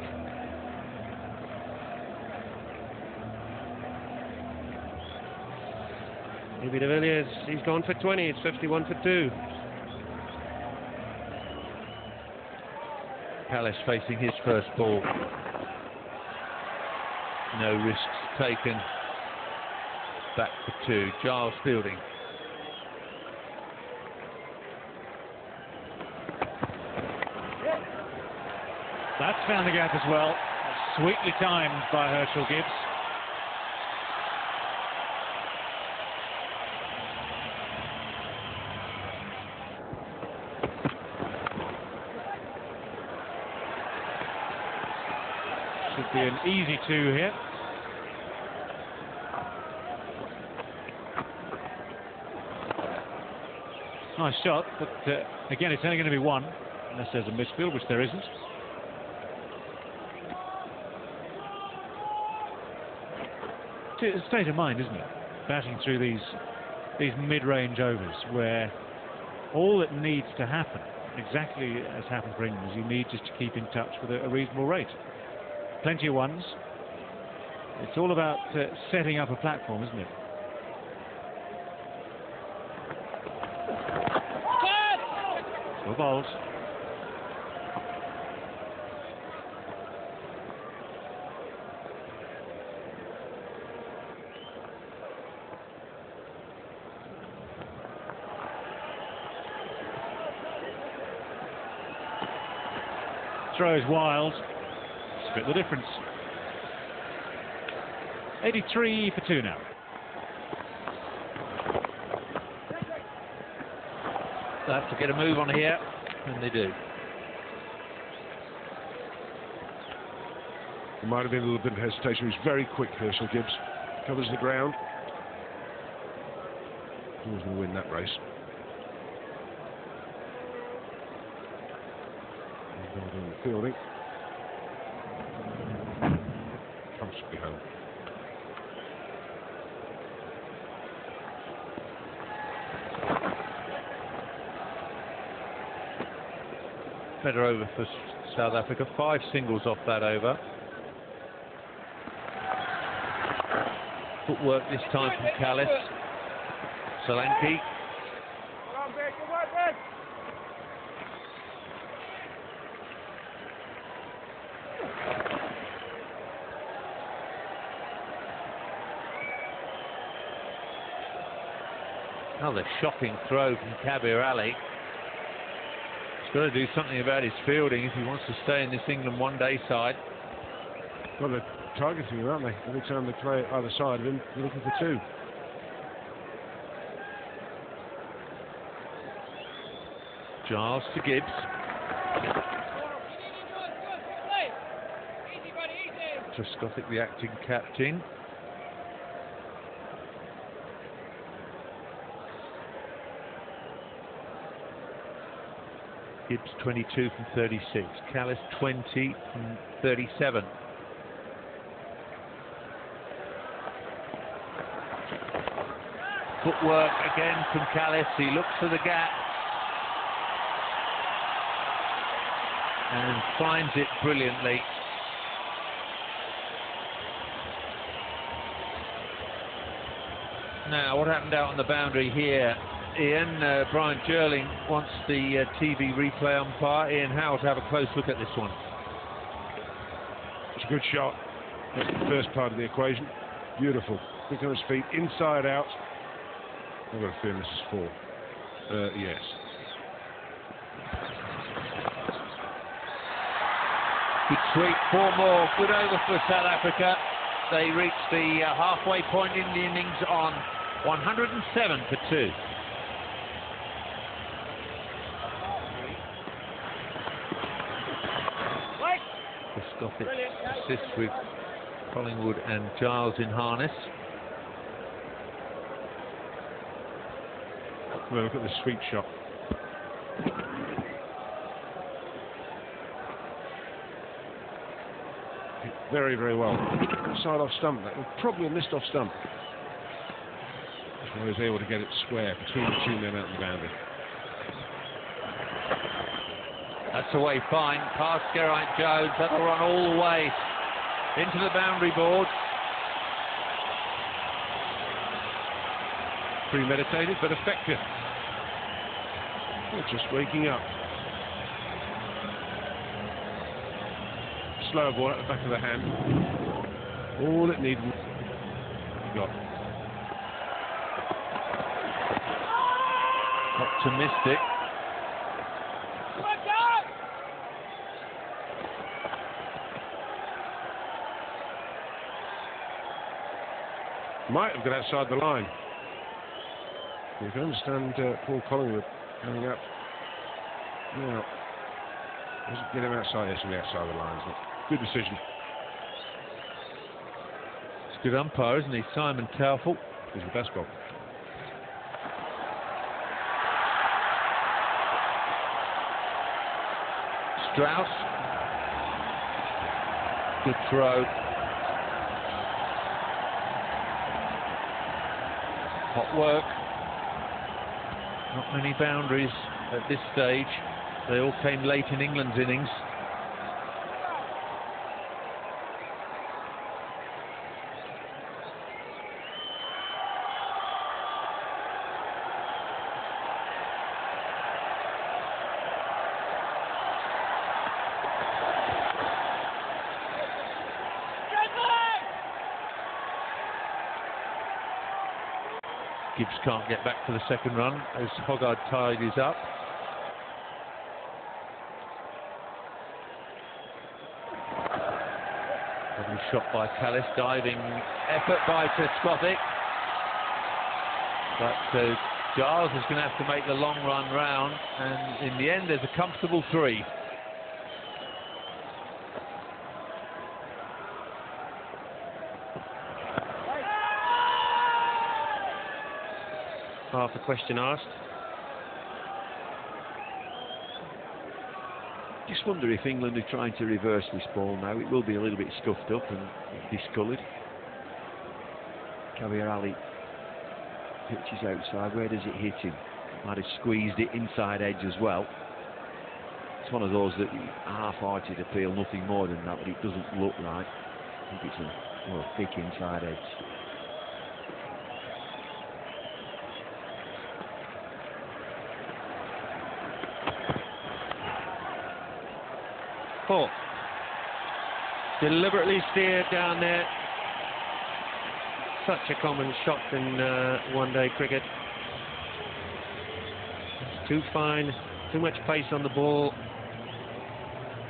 Maybe De Villiers, he's gone for 20, it's 51 for 2. Kallis facing his first ball. No risks taken. Back for 2. Giles fielding. That's found the gap as well. Sweetly timed by Herschel Gibbs. Should be an easy 2 here. Nice shot, but again, it's only going to be 1, unless there's a misfield, which there isn't. It's a state of mind, isn't it? Batting through these mid-range overs, where all that needs to happen, exactly as happened for England, is you need just to keep in touch with a reasonable rate. Plenty of ones. It's all about setting up a platform, isn't it? Still bowls. Throws wild. Split the difference. 83 for 2 now. They have to get a move on here, and they do. There might have been a little bit of hesitation. He's very quick, Herschel Gibbs. Covers the ground. Who's going to win that race? Fielding. Comfortably home. Better over for South Africa. 5 singles off that over. Footwork this time from Kallis. Solanki. Another shocking throw from Kabir Ali. He's got to do something about his fielding if he wants to stay in this England one-day side. Well, they're targeting him, aren't they? Every time they play either side of him, they're looking for 2. Giles to Gibbs. Trescothick, the acting captain. Gibbs 22 from 36. Kallis 20 from 37. Footwork again from Kallis. He looks for the gap and finds it brilliantly. Now, what happened out on the boundary here? Ian, Brian Jerling wants the TV replay umpire, Ian Howe, to have a close look at this one. It's a good shot. That's the first part of the equation. Beautiful. Quick on his feet, inside out. I've got a feeling this is 4. Yes. Good sweep, 4 more. Good over for South Africa. They reach the halfway point in the innings on 107 for 2. Scottish assists with Collingwood and Giles in harness. Well, look at the sweep shot. Very, very well. Side off stump. That was probably a missed off stump. I was able to get it square between the two men out in the boundary. That's away fine. Past Geraint Jones. That'll run all the way into the boundary board. Premeditated but effective. They're just waking up. Slower ball at the back of the hand. All it needed. Got. Optimistic. Might have got outside the line. You can understand Paul Collingwood coming up. Now, doesn't get him outside. Yes, on the outside of the line. Isn't it? Good decision. It's a good umpire, isn't he? Simon Taufel. He's the best goal. Strauss. Good throw. Hot work. Not many boundaries at this stage. They all came late in England's innings. Gibbs can't get back for the second run as Hoggard tidies up. Lovely shot by Callis, diving effort by Trescothick. But Giles is going to have to make the long run round, and in the end there's a comfortable 3. Half a question asked. Just wonder if England are trying to reverse this ball now. It will be a little bit scuffed up and discoloured. Kabir Ali pitches outside. Where does it hit him? Might have squeezed it inside edge as well. It's one of those that half-hearted appeal, nothing more than that, but it doesn't look right. I think it's a thick inside edge. Deliberately steered down there. Such a common shot in one-day cricket. It's too fine, too much pace on the ball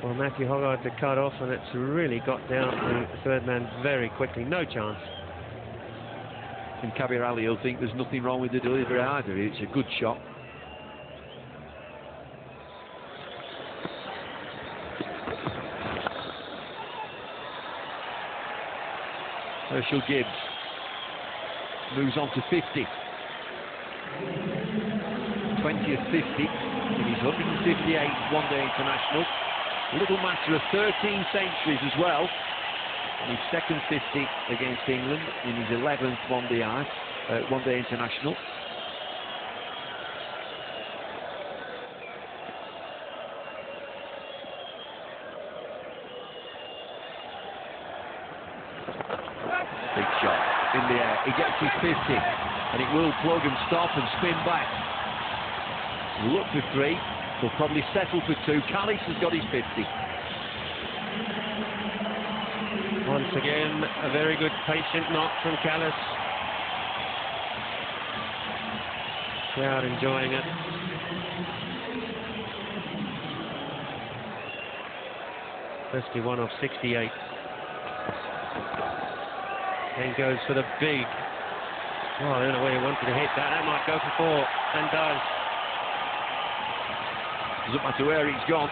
for Matthew Hoggard to cut off, and it's really got down to the third man very quickly. No chance. And Kabir Ali will think there's nothing wrong with the delivery either. It's a good shot. Herschel Gibbs moves on to 50. 20th 50 in his 158th one-day international. Little matter of 13 centuries as well. And his second 50 against England in his 11th one-day international. Big shot in the air. He gets his 50, and it will plug and stop and spin back. Look for 3. Will probably settle for 2. Callis has got his 50. Once again, a very good patient knock from Callis. Crowd enjoying it. Firstly, 1 off 68. Then goes for the big. Oh, I don't know where he wanted to hit that. That might go for 4, and does. Doesn't matter where he's gone.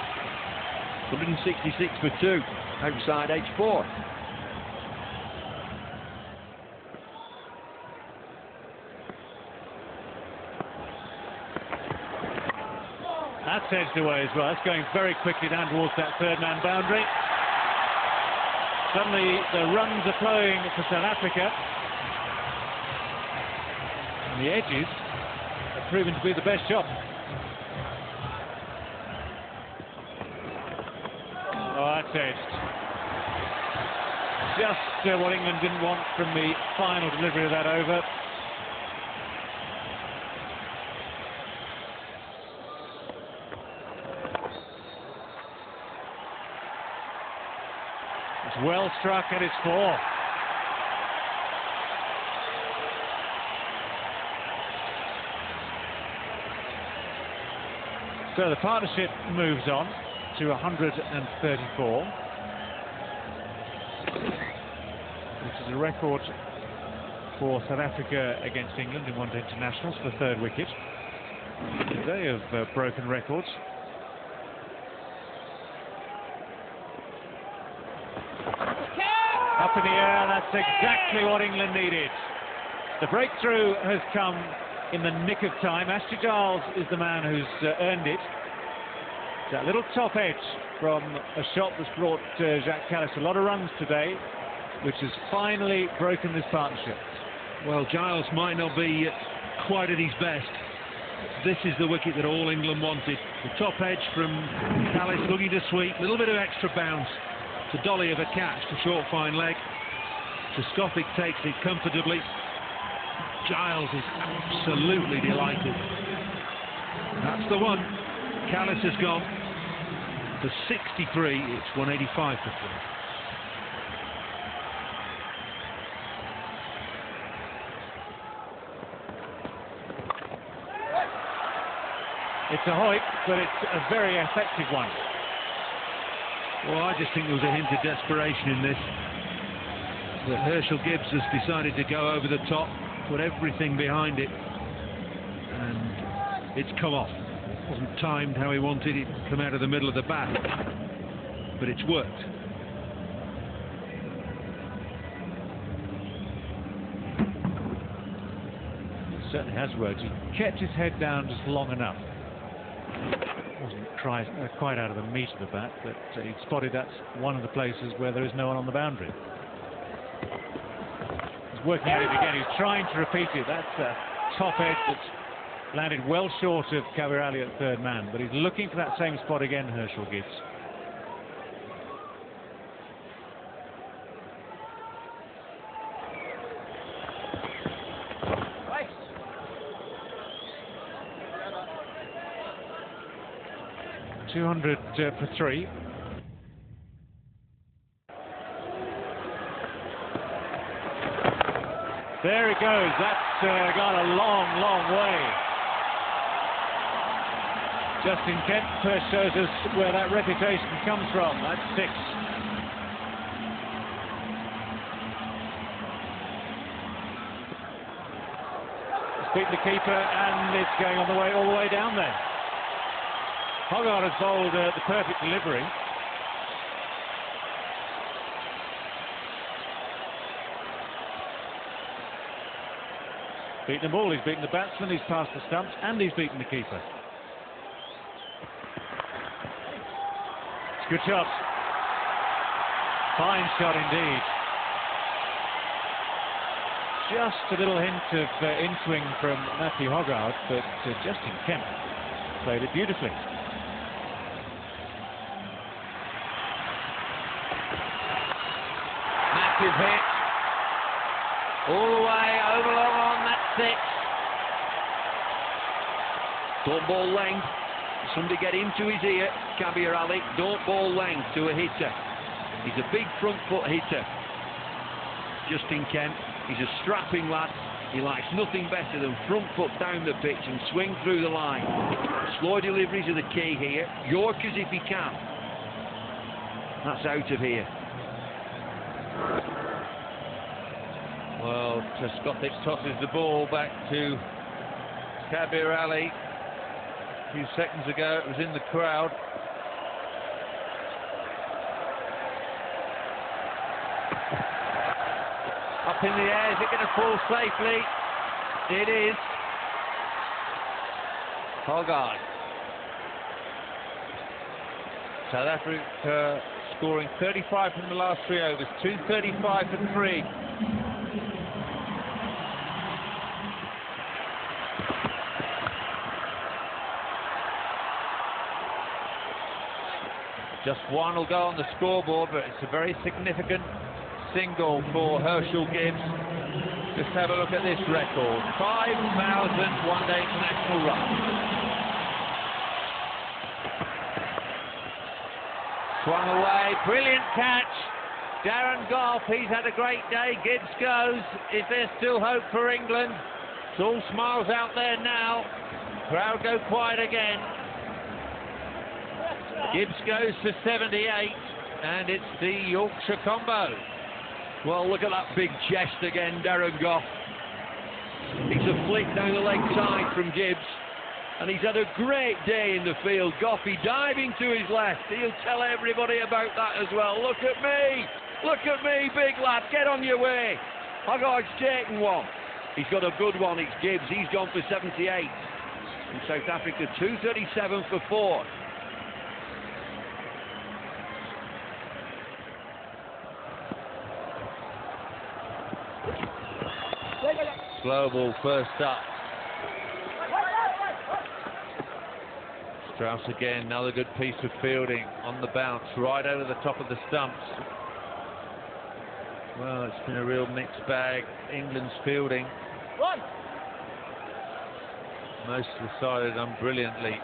166 for 2, outside edge 4. That's edged away as well. That's going very quickly down towards that third-man boundary. Suddenly the runs are flowing for South Africa. And the edges have proven to be the best shot. Oh, that's edged. Just what England didn't want from the final delivery of that over. It's well struck and it's 4. So the partnership moves on to 134, which is a record for South Africa against England in one-day internationals for third wicket. They have broken records. Up in the air, that's exactly what England needed. The breakthrough has come in the nick of time. Ashley Giles is the man who's earned it. That little top edge from a shot that's brought Jacques Kallis a lot of runs today, which has finally broken this partnership. Well, Giles might not be quite at his best. This is the wicket that all England wanted. The top edge from Kallis looking to sweep, a little bit of extra bounce to Dolly of a catch to short fine leg. Trescothick takes it comfortably. Giles is absolutely delighted. That's the one. Kallis has gone for 63. It's 185 for 3. It's a hoik, but it's a very effective one. Well, I just think there was a hint of desperation in this. That Herschel Gibbs has decided to go over the top, put everything behind it, and it's come off. It wasn't timed how he wanted it to come out of the middle of the bat, but it's worked. It certainly has worked. He kept his head down just long enough. Wasn't quite out of the meat of the bat, but he spotted that's one of the places where there is no one on the boundary. He's working at it again. He's trying to repeat it. That's a top edge that's landed well short of Kabir Ali at third man, but he's looking for that same spot again, Herschel Gibbs. .200 for 3. There it goes. That's gone a long, long way. Justin Kemp shows us where that reputation comes from. That's 6. It's beaten the keeper, and it's going on the way all the way down there. Hogarth has bowled the perfect delivery. Beaten the ball, he's beaten the batsman, he's passed the stumps, and he's beaten the keeper. It's a good shot. Fine shot indeed. Just a little hint of in-swing from Matthew Hogarth, but Justin Kemp played it beautifully. Massive hit. All the way over long on, that's 6. Don't ball length. Somebody get into his ear, Kabir Ali. Don't ball length to a hitter. He's a big front foot hitter. Justin Kemp, he's a strapping lad. He likes nothing better than front foot down the pitch and swing through the line. Slow deliveries are the key here. Yorkers if he can. That's out of here. Well, Trescothick tosses the ball back to Kabir Ali. A few seconds ago, it was in the crowd. Up in the air, is it going to fall safely? It is. Hogarth. South Africa scoring 35 from the last 3 overs, 235 for 3. Just one will go on the scoreboard, but it's a very significant single for Herschel Gibbs. Just have a look at this record. 5,000 one-day international runs. Swung away, brilliant catch. Darren Gough, he's had a great day. Gibbs goes. Is there still hope for England? It's all smiles out there now. Crowd go quiet again. Gibbs goes to 78, and it's the Yorkshire combo. Well, look at that big chest again, Darren Gough. It's a flick down the leg side from Gibbs, and he's had a great day in the field. Goughy diving to his left. He'll tell everybody about that as well. Look at me, big lad, get on your way. Hogarth's taken one. He's got a good one, it's Gibbs. He's gone for 78. In South Africa, 237 for 4. Slow ball first up. Strauss again, another good piece of fielding on the bounce, right over the top of the stumps. Well, it's been a real mixed bag. England's fielding. Most of the side have done brilliantly.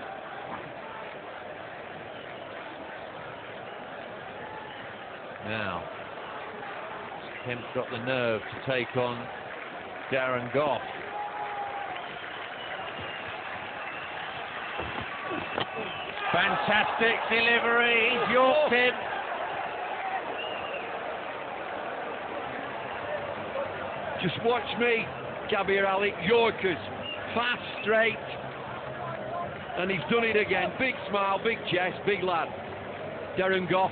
Now, Kemp's got the nerve to take on Darren Gough. Fantastic delivery, he's yorked him. Just watch me, Kabir Ali, Yorkers, fast, straight, and he's done it again. Big smile, big chest, big lad. Darren Gough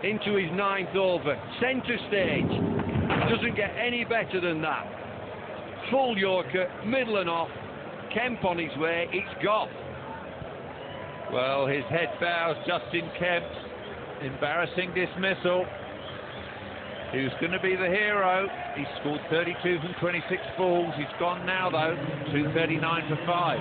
into his 9th over, centre stage. Doesn't get any better than that. Full Yorker, middle and off. Kemp on his way, it's Gough. Well, his head bows, Justin Kemp. Embarrassing dismissal. He was going to be the hero. He scored 32 from 26 balls. He's gone now, though. 239 for 5.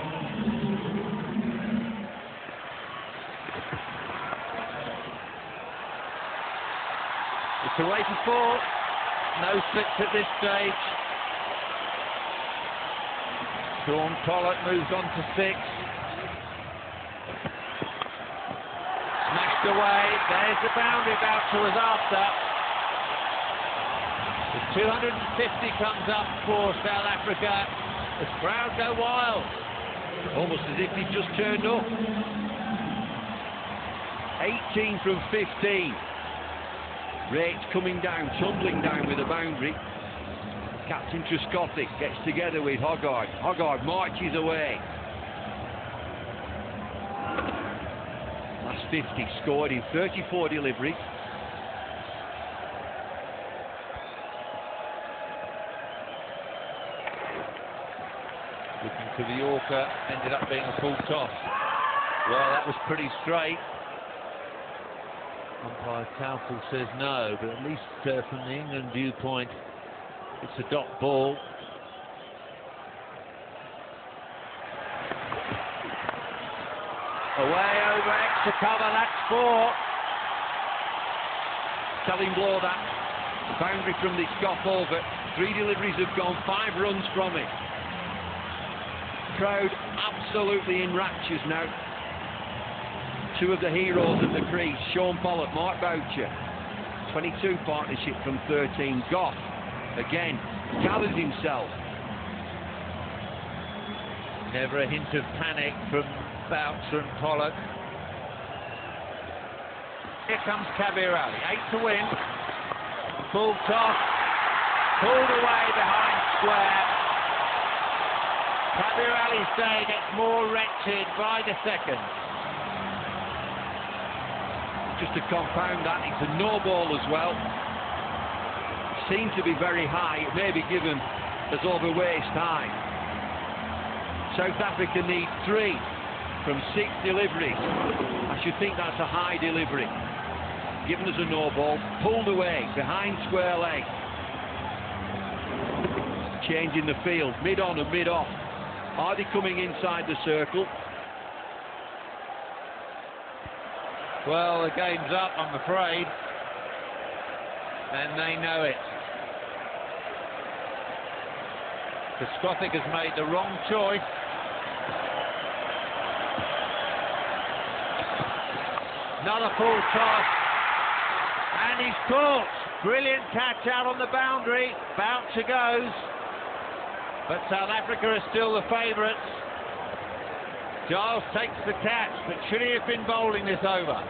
It's away for 4. No slips at this stage. Sean Pollock moves on to 6. Smashed away. There's the boundary Boucher was after. The 250 comes up for South Africa. The crowd go wild. Almost as if he just turned up. 18 from 15. Rates coming down, tumbling down with a boundary. Captain Trescothick gets together with Hogarth. Hogarth marches away. Last 50 scored in 34 deliveries. Looking for the Yorker, ended up being a full toss. Well, that was pretty straight. Umpire Towful says no, but at least from the England viewpoint, it's a dot ball. Away over extra cover, that's 4. Tell him blow that. Boundary from this Gough over. 3 deliveries have gone, 5 runs from it. Crowd absolutely in raptures now. 2 of the heroes of the crease, Sean Pollock, Mark Boucher. 22 partnership from 13. Gough, again, gathers himself. Never a hint of panic from Boucher and Pollock. Here comes Kabir Ali, 8 to win. Full toss. pulled away behind square. Kabir Ali's day gets more wretched by the second. Just to compound that, it's a no ball as well. Seemed to be very high. It may be given as over waist high. South Africa need 3 from 6 deliveries. I should think that's a high delivery. Given as a no ball, pulled away behind square leg. Changing the field, mid on and mid off. Are they coming inside the circle? Well, the game's up, I'm afraid. And they know it. Koskovik has made the wrong choice. Another full toss. And he's caught. Brilliant catch out on the boundary. Boucher goes. But South Africa are still the favourites. Giles takes the catch, but should he have been bowling this over?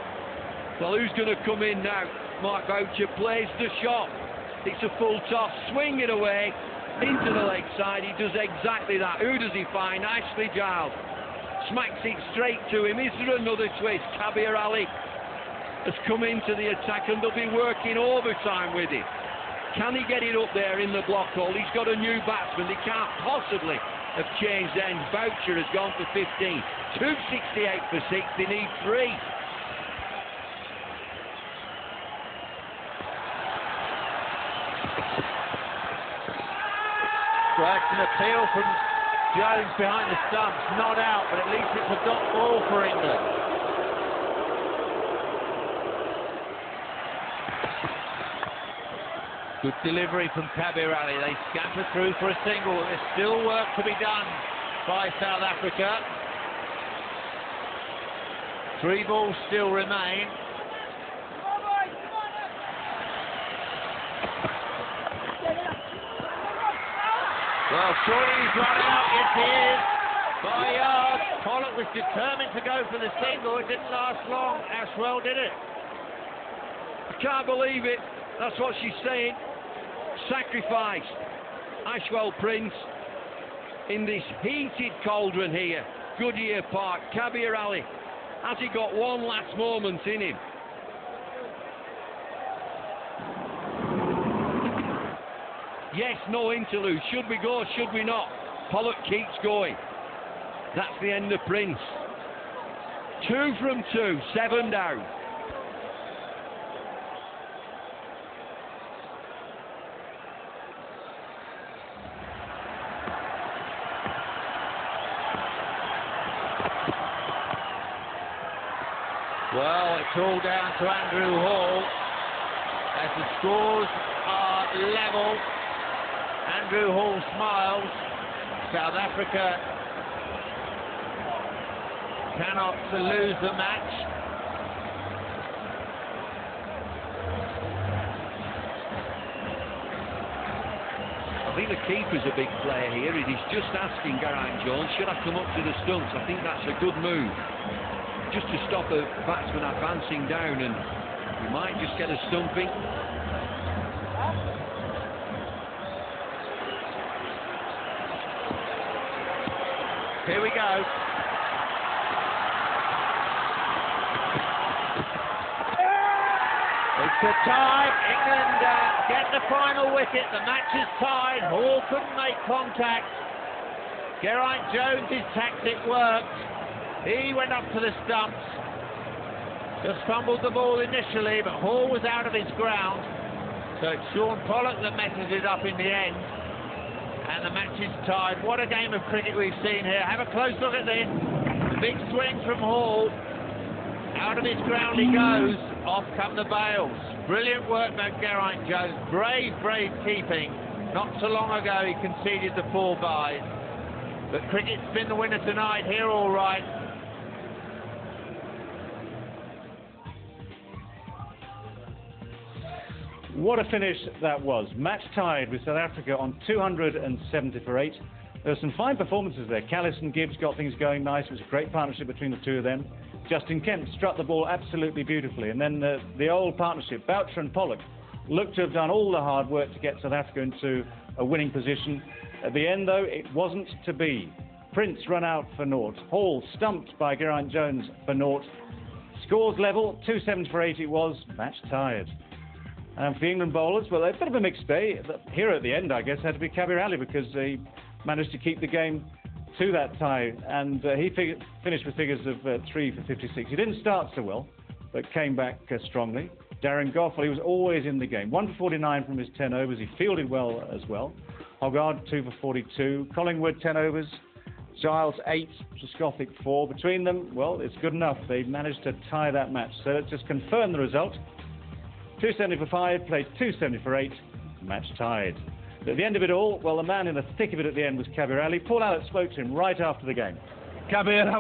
Well, who's going to come in now? Mark Boucher plays the shot. It's a full toss, swing it away into the leg side. He does exactly that. Who does he find? Ashley Giles smacks it straight to him. Is there another twist? Kabir Ali has come into the attack and they'll be working overtime with him. Can he get it up there in the block hole? He's got a new batsman. He can't possibly have changed ends. Boucher has gone for 15. 268 for 6. They need 3. Well, it's an appeal from Jones behind the stumps. Not out, but at least it's a dot ball for England. Good delivery from Kabir Ali. They scamper through for a single. There's still work to be done by South Africa. 3 balls still remain. Well, surely he's run out. Yes, he is. By a yard. Pollock was determined to go for the single. It didn't last long. Ashwell did it. I can't believe it. That's what she's saying. Sacrifice. Ashwell Prince in this heated cauldron here. Goodyear Park. Kabir Ali. Has he got one last moment in him? Yes, no interlude. Should we go, should we not? Pollock keeps going. That's the end of Prince. 2 from 2, 7 down. Well, it's all down to Andrew Hall as the scores are level. Andrew Hall smiles. South Africa cannot lose the match. I think the keeper's a big player here. He's just asking Geraint Jones, should I come up to the stumps? I think that's a good move. Just to stop a batsman advancing down, and you might just get a stumping. Here we go. It's a tie. England get the final wicket. The match is tied. Hall couldn't make contact. Geraint Jones' tactic worked. He went up to the stumps. Just fumbled the ball initially, but Hall was out of his ground. So it's Sean Pollock that messes it up in the end. And the match is tied. What a game of cricket we've seen here. Have a close look at this. Big swing from Hall. Out of his ground he goes. Off come the bails. Brilliant work by Geraint Jones. Brave, brave keeping. Not so long ago he conceded the 4 byes. But cricket's been the winner tonight here, all right. What a finish that was. Match tied with South Africa on 270 for 8. There were some fine performances there. Callis and Gibbs got things going nice. It was a great partnership between the 2 of them. Justin Kemp struck the ball absolutely beautifully. And then the old partnership, Boucher and Pollock, looked to have done all the hard work to get South Africa into a winning position. At the end, though, it wasn't to be. Prince run out for naught. Hall stumped by Geraint Jones for naught. Scores level, 2-7 for 8 it was, match tied. And for the England bowlers, well, a bit of a mixed day. The hero at the end, I guess, had to be Kabir Ali because he managed to keep the game to that tie, and he finished with figures of 3 for 56. He didn't start so well, but came back strongly. Darren Gough, well, he was always in the game. 1 for 49 from his 10 overs. He fielded well as well. Hoggard, 2 for 42. Collingwood, 10 overs. Giles, 8. Trescothick, 4. Between them, well, it's good enough. They managed to tie that match. So let's just confirm the result. 270 for 5, played 270 for 8, match tied. At the end of it all, well, the man in the thick of it at the end was Kabir Ali. Paul Allott spoke to him right after the game. Kabir,